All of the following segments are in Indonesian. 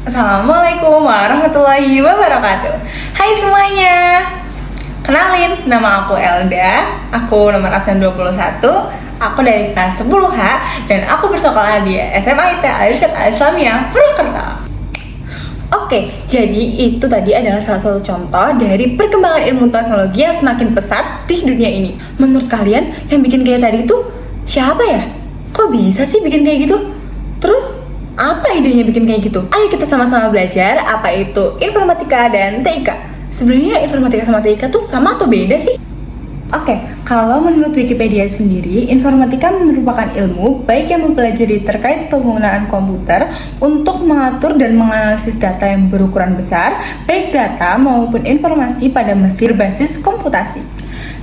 Assalamualaikum warahmatullahi wabarakatuh. Hai semuanya. Kenalin, nama aku Elda. Aku nomor absen 21. Aku dari kelas 10H dan aku bersekolah di SMA IT Al-Irsyad Al-Islamiyah Purwokerto. Oke, jadi itu tadi adalah salah satu contoh dari perkembangan ilmu teknologi yang semakin pesat di dunia ini. Menurut kalian, yang bikin kayak tadi itu siapa ya? Kok bisa sih bikin kayak gitu? Terus apa idenya bikin kayak gitu? Ayo kita sama-sama belajar apa itu informatika dan TIK. Sebenarnya informatika sama TIK tuh sama atau beda sih? Oke, kalau menurut Wikipedia sendiri, informatika merupakan ilmu baik yang mempelajari terkait penggunaan komputer untuk mengatur dan menganalisis data yang berukuran besar, baik data maupun informasi pada mesin berbasis komputasi.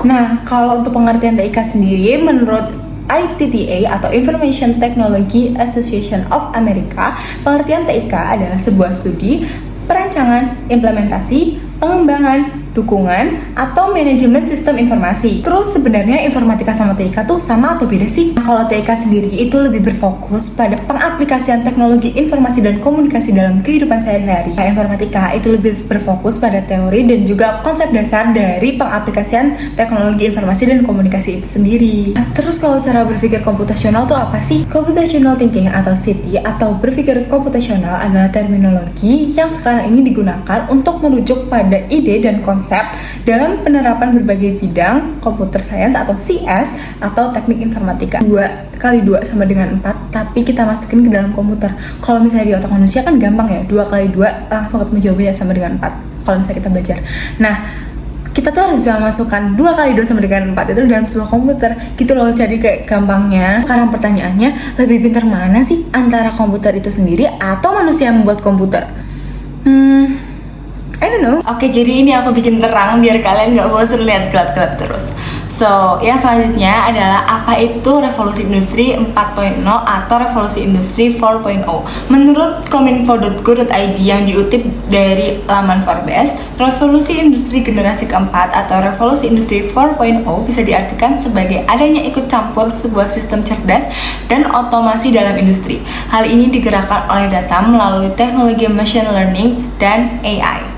Nah, kalau untuk pengertian TIK sendiri, menurut ITTA atau Information Technology Association of America, pengertian TIK adalah sebuah studi, perancangan, implementasi, pengembangan, dukungan, atau manajemen sistem informasi. Terus sebenarnya informatika sama TIK tuh sama atau beda sih? Nah, kalau TIK sendiri itu lebih berfokus pada pengaplikasian teknologi informasi dan komunikasi dalam kehidupan sehari-hari. Nah, informatika itu lebih berfokus pada teori dan juga konsep dasar dari pengaplikasian teknologi informasi dan komunikasi itu sendiri. Nah, terus kalau cara berpikir komputasional tuh apa sih? Computational thinking atau CT atau berpikir komputasional adalah terminologi yang sekarang ini digunakan untuk merujuk pada ide dan konsep dalam penerapan berbagai bidang computer science atau CS atau teknik informatika. 2 kali 2 sama dengan 4, tapi kita masukin ke dalam komputer. Kalau misalnya di otak manusia kan gampang ya, 2 kali 2 langsung ketemu jawabannya sama dengan 4 kalau misalnya kita belajar. Nah, kita tuh harus bisa masukkan 2 kali 2 sama dengan 4 itu dalam sebuah komputer gitu loh. Jadi kayak gampangnya sekarang pertanyaannya, lebih pintar mana sih antara komputer itu sendiri atau manusia yang membuat komputer? I don't know. Oke, jadi ini aku bikin terang biar kalian gak bosan lihat gelap-gelap terus. So, yang selanjutnya adalah apa itu revolusi industri 4.0 atau revolusi industri 4.0. Menurut kominfo.go.id yang diutip dari laman Forbes, revolusi industri generasi keempat atau revolusi industri 4.0 bisa diartikan sebagai adanya ikut campur sebuah sistem cerdas dan otomasi dalam industri. Hal ini digerakkan oleh data melalui teknologi machine learning dan AI.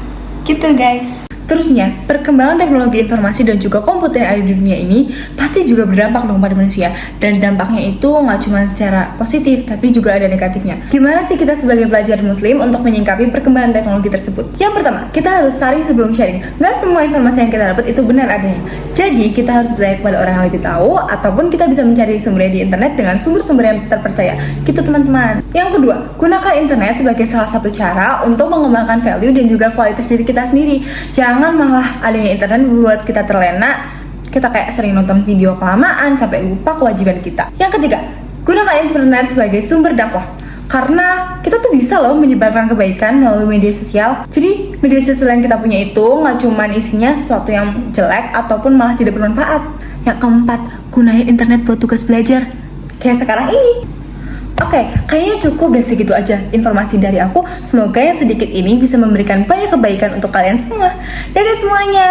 Gitu guys. Terusnya, perkembangan teknologi informasi dan juga komputer yang ada di dunia ini pasti juga berdampak dong pada manusia. Dan dampaknya itu nggak cuma secara positif, tapi juga ada negatifnya. Gimana sih kita sebagai pelajar muslim untuk menyikapi perkembangan teknologi tersebut? Yang pertama, kita harus saring sebelum sharing. Nggak semua informasi yang kita dapat itu benar adanya. Jadi, kita harus bertanya kepada orang yang lebih tahu, ataupun kita bisa mencari sumbernya di internet dengan sumber-sumber yang terpercaya. Gitu teman-teman. Yang kedua, gunakan internet sebagai salah satu cara untuk mengembangkan value dan juga kualitas diri kita sendiri. Jangan malah adanya internet membuat kita terlena, kita kayak sering nonton video kelamaan, sampai lupa kewajiban kita. Yang ketiga, gunakan internet sebagai sumber dakwah. Karena kita tuh bisa loh menyebarkan kebaikan melalui media sosial. Jadi media sosial yang kita punya itu nggak cuma isinya sesuatu yang jelek ataupun malah tidak bermanfaat. Yang keempat, gunain internet buat tugas belajar. Kayak sekarang ini. Oke, kayaknya cukup deh segitu aja informasi dari aku. Semoga yang sedikit ini bisa memberikan banyak kebaikan untuk kalian semua. Dadah semuanya.